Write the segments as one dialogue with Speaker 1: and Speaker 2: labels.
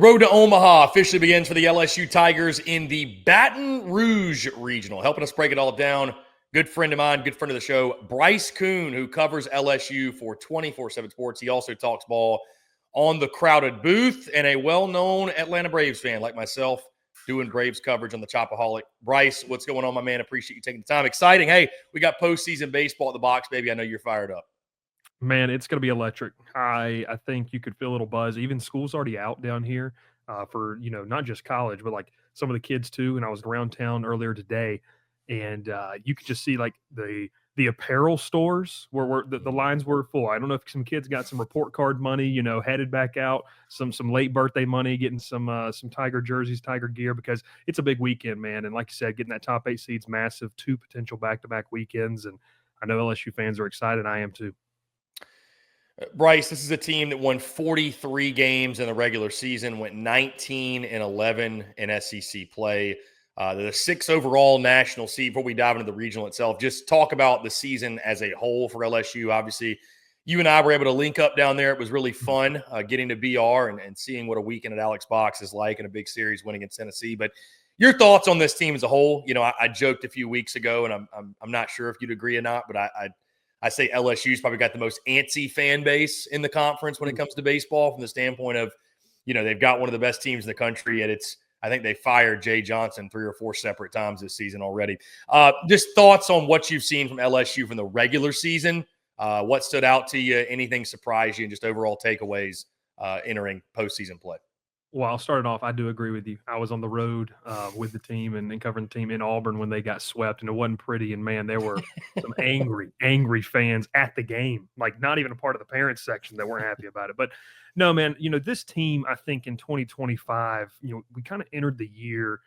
Speaker 1: road to Omaha officially begins for the LSU Tigers in the Baton Rouge Regional. Helping us break it all down, good friend of mine, good friend of the show, Bryce Koon, who covers LSU for 24/7 Sports. He also talks ball on the Crowded Booth, and a well-known Atlanta Braves fan like myself doing Braves coverage on the Chopaholic. Bryce, what's going on, my man? Appreciate you taking the time. Exciting. Hey, we got postseason baseball at the box, baby. I know you're fired up.
Speaker 2: Man, it's going to be electric. I think you could feel a little buzz. Even school's already out down here for, not just college, but like some of the kids too. And I was around town earlier today, and you could just see like the apparel stores where the lines were full. I don't know if some kids got some report card money, headed back out, some late birthday money, getting some Tiger jerseys, Tiger gear, because it's a big weekend, man. And like you said, getting that top 8 seed's massive, 2 potential back-to-back weekends. And I know LSU fans are excited. I am too.
Speaker 1: Bryce, this is a team that won 43 games in the regular season, went 19-11 in SEC play. They're the 6th overall national seed. Before we dive into the regional itself, just talk about the season as a whole for LSU. Obviously, you and I were able to link up down there. It was really fun getting to BR and seeing what a weekend at Alex Box is like in a big series winning against Tennessee. But your thoughts on this team as a whole? I joked a few weeks ago, and I'm not sure if you'd agree or not, but I say LSU's probably got the most antsy fan base in the conference when it comes to baseball, from the standpoint of, they've got one of the best teams in the country, and I think they fired Jay Johnson 3 or 4 separate times this season already. Just thoughts on what you've seen from LSU from the regular season. What stood out to you? Anything surprise you? And just overall takeaways entering postseason play.
Speaker 2: Well, I'll start it off. I do agree with you. I was on the road with the team and covering the team in Auburn when they got swept, and it wasn't pretty. And, man, there were some angry fans at the game, like not even a part of the parents section that weren't happy about it. But, no, man, this team, I think in 2025, we kind of entered the year.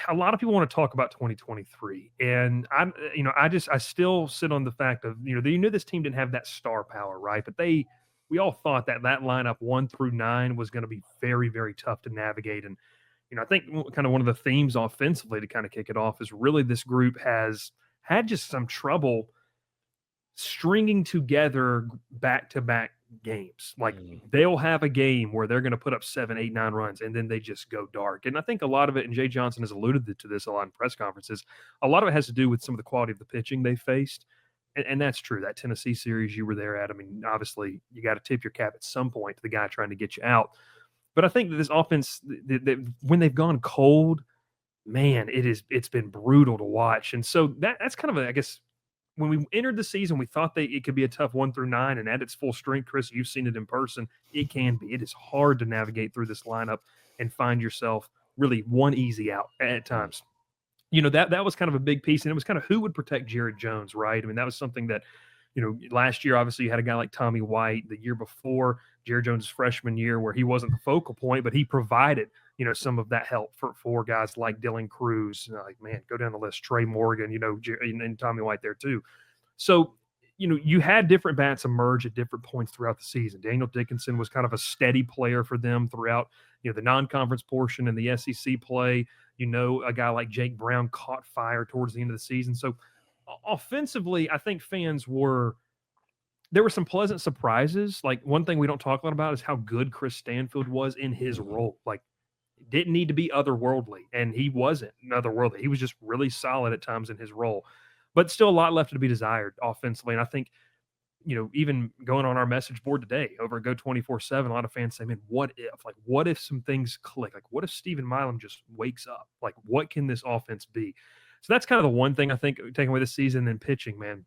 Speaker 2: A lot of people want to talk about 2023, and I still sit on the fact of, this team didn't have that star power, right? But we all thought that lineup 1 through 9 was going to be very, very tough to navigate. And, I think kind of one of the themes offensively to kind of kick it off is really this group has had just some trouble stringing together back-to-back games. Like they'll have a game where they're going to put up 7, 8, 9 runs, and then they just go dark. And I think a lot of it, and Jay Johnson has alluded to this a lot in press conferences, a lot of it has to do with some of the quality of the pitching they faced. And that's true. That Tennessee series you were there at, I mean, obviously you got to tip your cap at some point to the guy trying to get you out. But I think that this offense, when they've gone cold, man, it's been brutal to watch. And so that's kind of I guess, when we entered the season, we thought it could be a tough 1 through 9, and at its full strength, Chris, you've seen it in person. It can be. It is hard to navigate through this lineup and find yourself really one easy out at times. That was kind of a big piece, and it was kind of who would protect Jared Jones, right? I mean, that was something that, last year, obviously, you had a guy like Tommy White. The year before, Jared Jones' freshman year, where he wasn't the focal point, but he provided, some of that help for guys like Dylan Cruz. Like, man, go down the list, Trey Morgan, and Tommy White there too. So, you had different bats emerge at different points throughout the season. Daniel Dickinson was kind of a steady player for them throughout, the non-conference portion and the SEC play. A guy like Jake Brown caught fire towards the end of the season. So offensively, I think there were some pleasant surprises. Like, one thing we don't talk a lot about is how good Chris Stanfield was in his role. Like, didn't need to be otherworldly, and he wasn't otherworldly. He was just really solid at times in his role, but still a lot left to be desired offensively. And I think, even going on our message board today over at Go 24/7, a lot of fans say, man, what if some things click? Like, what if Stephen Milam just wakes up? Like, what can this offense be? So that's kind of the one thing I think taking away this season. Then pitching, man,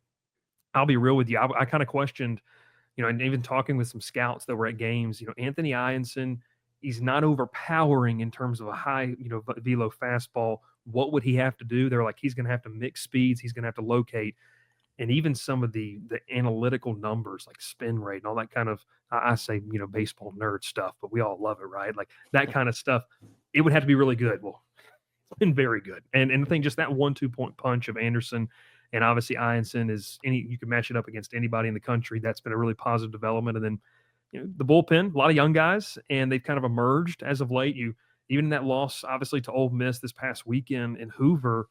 Speaker 2: I'll be real with you. I kind of questioned, and even talking with some scouts that were at games, Anthony Ianson, he's not overpowering in terms of a high, velo fastball. What would he have to do? They're like, he's going to have to mix speeds. He's going to have to locate. And even some of the analytical numbers like spin rate and all that kind of, I say, baseball nerd stuff, but we all love it, right? Like that kind of stuff, it would have to be really good. Well, it's been very good. And I think just that 1-2 point punch of Anderson, and obviously Ianson you can match it up against anybody in the country. That's been a really positive development. And then, the bullpen, a lot of young guys, and they've kind of emerged as of late. Even in that loss, obviously, to Ole Miss this past weekend in Hoover,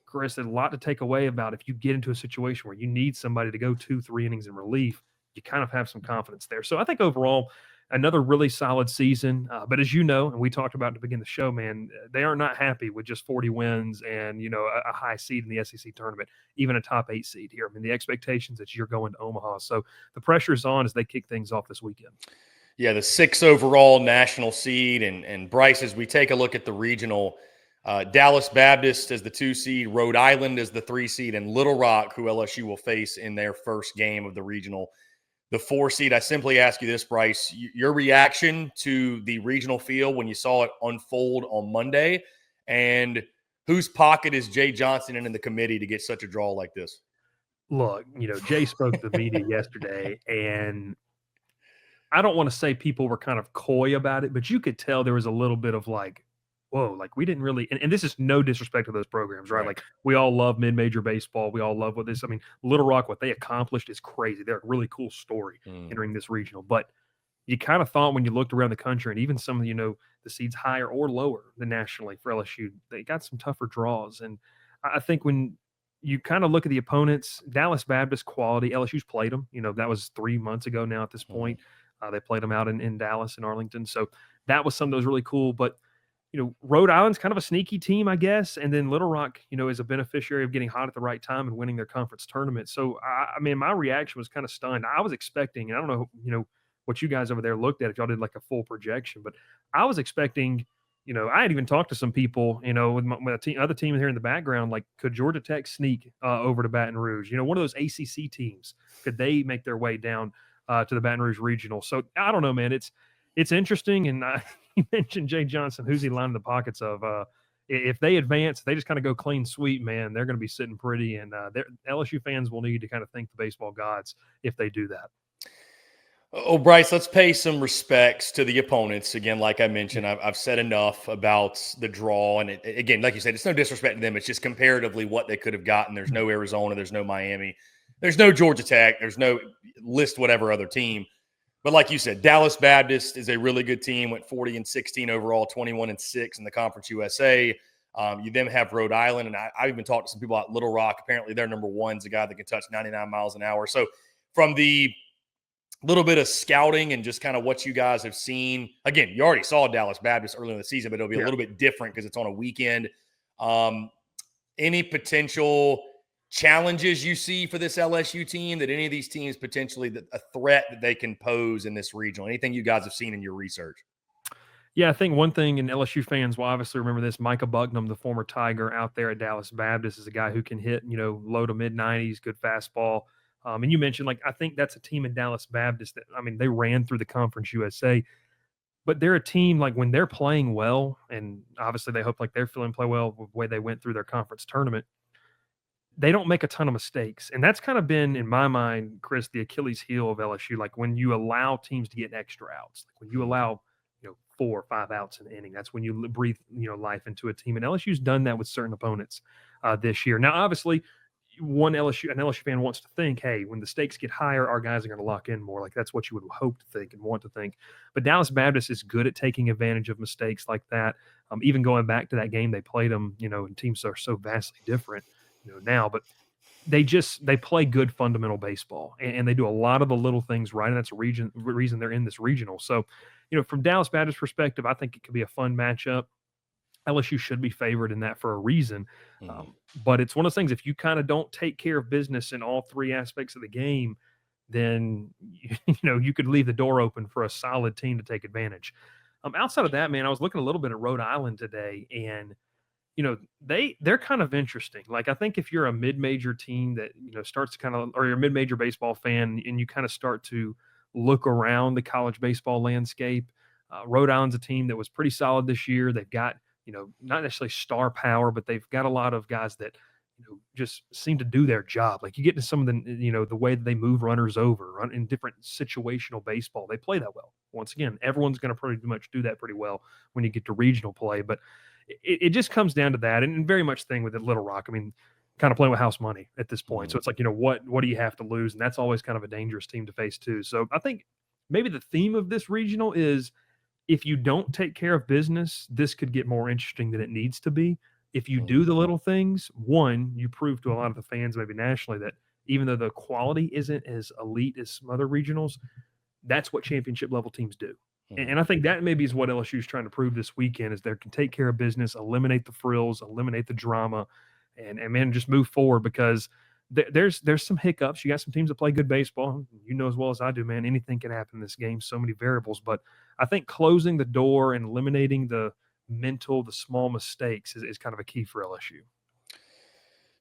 Speaker 2: Chris, there's a lot to take away about if you get into a situation where you need somebody to go 2-3 innings in relief, you kind of have some confidence there. So I think overall, another really solid season. But as you know, and we talked about to begin the show, man, they are not happy with just 40 wins and, a high seed in the SEC tournament, even a top 8 seed here. I mean, the expectations that you're going to Omaha. So the pressure's on as they kick things off this weekend.
Speaker 1: Yeah, the 6 overall national seed. And Bryce, as we take a look at the regional, Dallas Baptist as the 2 seed, Rhode Island as the 3 seed, and Little Rock, who LSU will face in their first game of the regional, the 4 seed. I simply ask you this, Bryce, your reaction to the regional field when you saw it unfold on Monday, and whose pocket is Jay Johnson in the committee to get such a draw like this?
Speaker 2: Look, Jay spoke to the media yesterday, and I don't want to say people were kind of coy about it, but you could tell there was a little bit of like, whoa, like we didn't really, and this is no disrespect to those programs, right? Like we all love mid-major baseball. We all love what this, I mean, Little Rock, what they accomplished is crazy. They're a really cool story entering this regional, but you kind of thought when you looked around the country and even some of, the seeds higher or lower than nationally for LSU, they got some tougher draws. And I think when you kind of look at the opponents, Dallas Baptist quality, LSU's played them, that was 3 months ago now at this point. They played them out in Dallas and Arlington. So that was something that was really cool. But, Rhode Island's kind of a sneaky team, I guess. And then Little Rock, is a beneficiary of getting hot at the right time and winning their conference tournament. So, I mean, my reaction was kind of stunned. I was expecting, and I don't know, what you guys over there looked at if y'all did like a full projection, but I was expecting, I had even talked to some people, with other team here in the background, like could Georgia Tech sneak over to Baton Rouge? One of those ACC teams, could they make their way down to the Baton Rouge Regional? So I don't know, man. It's interesting, and you mentioned Jay Johnson. Who's he lining the pockets of? If they advance, they just kind of go clean sweep, man. They're going to be sitting pretty, and LSU fans will need to kind of thank the baseball gods if they do that.
Speaker 1: Oh, Bryce, let's pay some respects to the opponents. Again, like I mentioned, I've said enough about the draw. And again, like you said, it's no disrespect to them. It's just comparatively what they could have gotten. There's no Arizona. There's no Miami. There's no Georgia Tech. There's no list whatever other team. But like you said, Dallas Baptist is a really good team, went 40-16 overall, 21-6 in the Conference USA. You then have Rhode Island. And I've even talked to some people at Little Rock. Apparently their number one's a guy that can touch 99 miles an hour. So from the little bit of scouting and just kind of what you guys have seen. Again, you already saw Dallas Baptist earlier in the season, but it'll be a little bit different because it's on a weekend. Any potential challenges you see for this LSU team, that any of these teams potentially a threat that they can pose in this regional? Anything you guys have seen in your research?
Speaker 2: Yeah, I think one thing, and LSU fans will obviously remember this, Micah Bucknam, the former Tiger out there at Dallas Baptist, is a guy who can hit, low to mid-90s, good fastball. And you mentioned, I think that's a team in Dallas Baptist that, they ran through the Conference USA, but they're a team, when they're playing well, and obviously they hope they're feeling play well with the way they went through their conference tournament, they don't make a ton of mistakes. And that's kind of been, in my mind, Chris, the Achilles heel of LSU. When you allow teams to get extra outs, when you allow, 4 or 5 outs in an inning, that's when you breathe, life into a team. And LSU's done that with certain opponents this year. Now, obviously, an LSU fan wants to think, hey, when the stakes get higher, our guys are going to lock in more. That's what you would hope to think and want to think. But Dallas Baptist is good at taking advantage of mistakes like that. Even going back to that game they played them, and teams are so vastly different, now. But they play good fundamental baseball, and they do a lot of the little things right, and that's a reason they're in this regional. So, from Dallas Baptist perspective, I think it could be a fun matchup. LSU should be favored in that for a reason. But it's one of those things, if you kind of don't take care of business in all 3 aspects of the game, then, you could leave the door open for a solid team to take advantage. Outside of that, man, I was looking a little bit at Rhode Island today, and, they're kind of interesting. I think if you're a mid-major team that, starts to or you're a mid-major baseball fan and you kind of start to look around the college baseball landscape, Rhode Island's a team that was pretty solid this year. They've got, not necessarily star power, but they've got a lot of guys that, just seem to do their job. You get to some of the, the way that they move runners over in different situational baseball, they play that well. Once again, everyone's going to pretty much do that pretty well when you get to regional play, but it just comes down to that. And very much thing with Little Rock. Kind of playing with house money at this point. So it's what do you have to lose? And that's always kind of a dangerous team to face too. So I think maybe the theme of this regional is, if you don't take care of business, this could get more interesting than it needs to be. If you do the little things, one, you prove to a lot of the fans, maybe nationally, that even though the quality isn't as elite as some other regionals, That's what championship level teams do.
Speaker 1: Mhm.
Speaker 2: And I think that maybe is what LSU is trying to prove this weekend is they can take care of business, eliminate the frills, eliminate the drama, and man, just move forward because there's some hiccups. You got some teams that play good baseball. You know as well as I do, man, anything can happen in this game. So many variables. But I think closing the door and eliminating the small mistakes is kind of a key for LSU.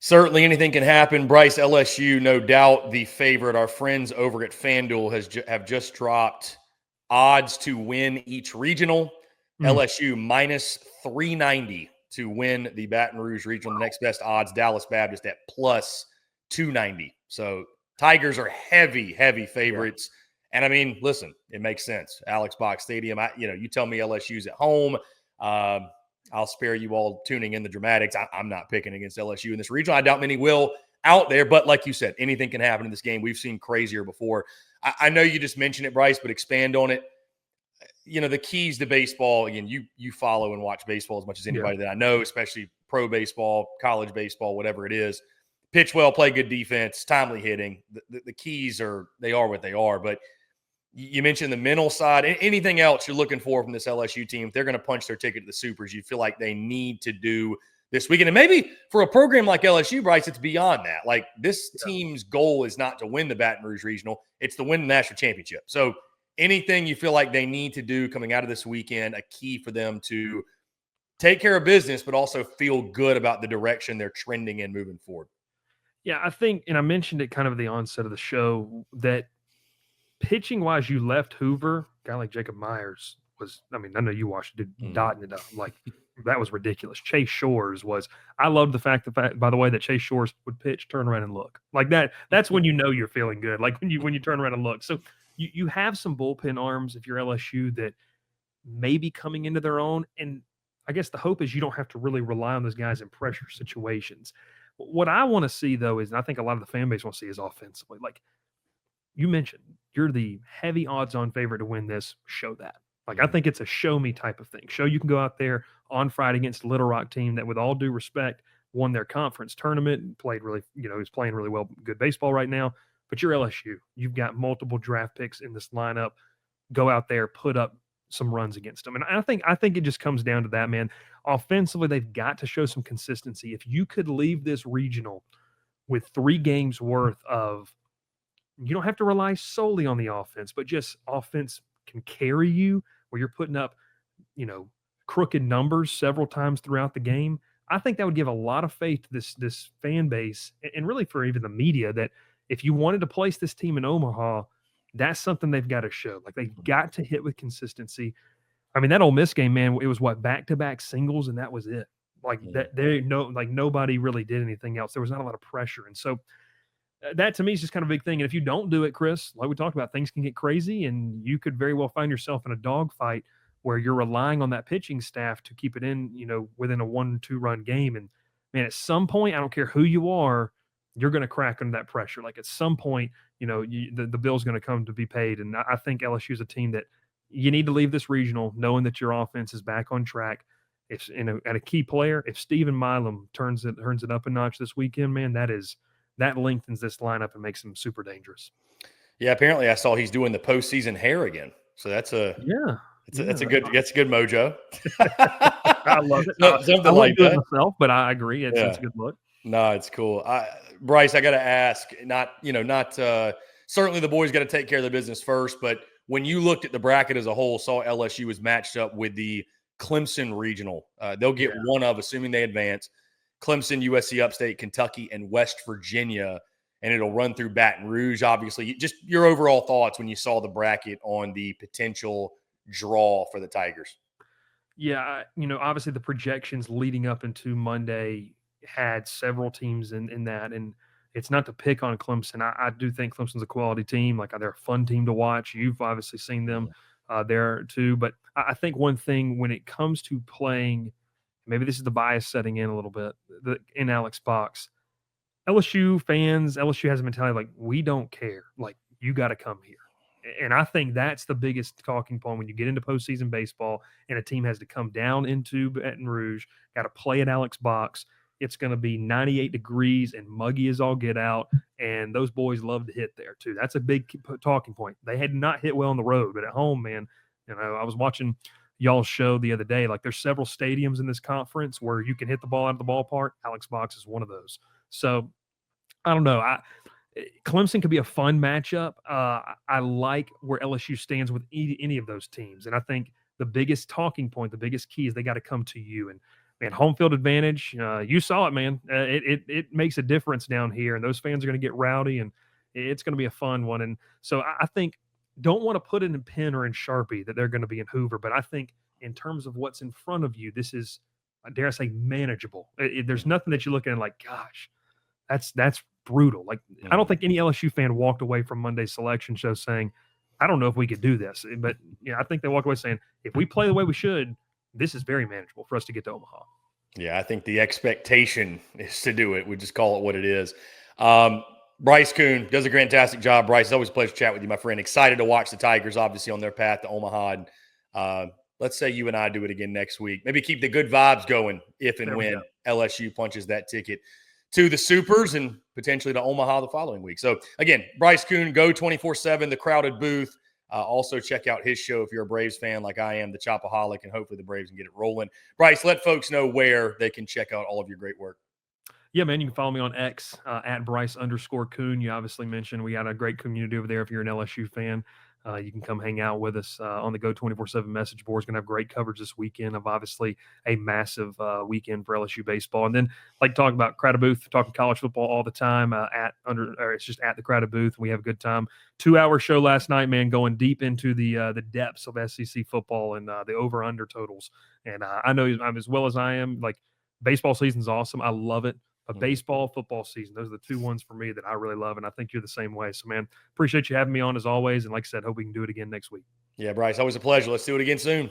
Speaker 1: Certainly anything can happen. Bryce, LSU, no doubt the favorite. Our friends over at FanDuel have just dropped odds to win each regional. LSU minus 390 to win the Baton Rouge Regional. The next best odds, Dallas Baptist at plus 290. So Tigers are heavy favorites. Yeah. And I mean, listen, it makes sense. Alex Box Stadium. You tell me LSU's at home. I'll spare you all tuning in the dramatics. I'm not picking against LSU in this regional. I doubt many will out there, but like you said, anything can happen in this game. We've seen crazier before. I know you just mentioned it, Bryce, but expand on it. The keys to baseball, again, you follow and watch baseball as much as anybody that I know, especially pro baseball, college baseball, whatever it is. Pitch well, play good defense, timely hitting. The keys are what they are, but you mentioned the mental side. Anything else you're looking for from this LSU team? If they're going to punch their ticket to the Supers, you feel like they need to do this weekend. And maybe for a program like LSU, Bryce, it's beyond that. Like this team's goal is not to win the Baton Rouge Regional. It's to win the national championship. So anything you feel like they need to do coming out of this weekend, a key for them to take care of business, but also feel good about the direction they're trending in moving forward.
Speaker 2: Yeah, I think, and I mentioned it kind of at the onset of the show, that pitching wise, you left Hoover. A guy like Jacob Myers was, I mean, I know you watched it, dotting it up. Like, that was ridiculous. Chase Shores was, I loved the fact, by the way, that Chase Shores would pitch, turn around and look. Like that's when you know you're feeling good. Like when you turn around and look. So you have some bullpen arms if you're LSU that may be coming into their own. And I guess the hope is you don't have to really rely on those guys in pressure situations. What I want to see, though, is, and I think a lot of the fan base want to see, is offensively. Like you mentioned, you're the heavy odds-on favorite to win this. Show that. Like, I think it's a show-me type of thing. Show you can go out there on Friday against a Little Rock team that, with all due respect, won their conference tournament and played really, is playing really well, good baseball right now. But you're LSU. You've got multiple draft picks in this lineup. Go out there, put up some runs against them. And I think it just comes down to that, man. Offensively, they've got to show some consistency. If you could leave this regional with 3 games worth of, you don't have to rely solely on the offense, but just offense can carry you where you're putting up, crooked numbers several times throughout the game. I think that would give a lot of faith to this fan base and really for even the media that if you wanted to place this team in Omaha, that's something they've got to show. Like they've got to hit with consistency. I mean, that Ole Miss game, man, it was back-to-back singles, and that was it. Like nobody really did anything else. There was not a lot of pressure. And so that to me is just kind of a big thing. And if you don't do it, Chris, like we talked about, things can get crazy and you could very well find yourself in a dogfight where you're relying on that pitching staff to keep it in, within a 1-2 run game. And man, at some point, I don't care who you are, you're going to crack under that pressure. Like at some point, the bill's going to come to be paid. And I think LSU is a team that you need to leave this regional knowing that your offense is back on track. If at a key player, if Stephen Milam turns it up a notch this weekend, man, that lengthens this lineup and makes them super dangerous.
Speaker 1: Yeah, apparently I saw he's doing the postseason hair again. So that's a good mojo.
Speaker 2: I love it.
Speaker 1: Something like that.
Speaker 2: Myself, but I agree. It's a good look.
Speaker 1: No, it's cool. Bryce, I got to ask, certainly the boys got to take care of their business first, but when you looked at the bracket as a whole, saw LSU was matched up with the Clemson Regional. They'll get one of, assuming they advance, Clemson, USC Upstate, Kentucky, and West Virginia, and it'll run through Baton Rouge. Obviously, just your overall thoughts when you saw the bracket on the potential draw for the Tigers.
Speaker 2: Yeah, obviously the projections leading up into Monday had several teams in that, and it's not to pick on Clemson. I do think Clemson's a quality team. Like they're a fun team to watch. You've obviously seen them there too. But I think one thing when it comes to playing, maybe this is the bias setting in a little bit, in Alex Box, LSU fans, LSU has a mentality like, we don't care. Like, you got to come here. And I think that's the biggest talking point when you get into postseason baseball and a team has to come down into Baton Rouge, got to play at Alex Box. it's going to be 98 degrees and muggy as all get out. And those boys love to hit there too. That's a big talking point. They had not hit well on the road, but at home, man, I was watching y'all's show the other day. Like, there's several stadiums in this conference where you can hit the ball out of the ballpark. Alex Box is one of those. So I don't know. Clemson could be a fun matchup. I like where LSU stands with any of those teams. And I think the biggest talking point, the biggest key is they got to come to you. And, man, home field advantage, you saw it, man. It makes a difference down here. And those fans are going to get rowdy, and it's going to be a fun one. And so I think, don't want to put it in pen or in Sharpie that they're going to be in Hoover. But I think in terms of what's in front of you, this is, dare I say, manageable. There's nothing that you look at and like, gosh, that's brutal. Like, I don't think any LSU fan walked away from Monday's selection show saying, I don't know if we could do this. But I think they walked away saying, if we play the way we should, this is very manageable for us to get to Omaha.
Speaker 1: Yeah, I think the expectation is to do it. We just call it what it is. Bryce Koon does a fantastic job. Bryce, it's always a pleasure to chat with you, my friend. Excited to watch the Tigers, obviously, on their path to Omaha. And, let's say you and I do it again next week. Maybe keep the good vibes going if and when LSU punches that ticket to the Supers and potentially to Omaha the following week. So, again, Bryce Koon, go 24/7, the Crowded Booth. Also, check out his show if you're a Braves fan like I am, the Chopaholic, and hopefully the Braves can get it rolling. Bryce, let folks know where they can check out all of your great work.
Speaker 2: Yeah, man, you can follow me on X at Bryce_Koon. You obviously mentioned we got a great community over there. If you're an LSU fan, you can come hang out with us on the Go 24/7 message board. It's going to have great coverage this weekend of obviously a massive weekend for LSU baseball. And then, like, talking about Crowded Booth, talking college football all the time it's just at the Crowded Booth. We have a good time. 2-hour show last night, man, going deep into the depths of SEC football and the over/under totals. And I know I'm as well as I am. Like, baseball season's awesome. I love it. But baseball, football season, those are the two ones for me that I really love, and I think you're the same way. So, man, appreciate you having me on as always, and like I said, hope we can do it again next week.
Speaker 1: Yeah, Bryce, always a pleasure. Let's do it again soon.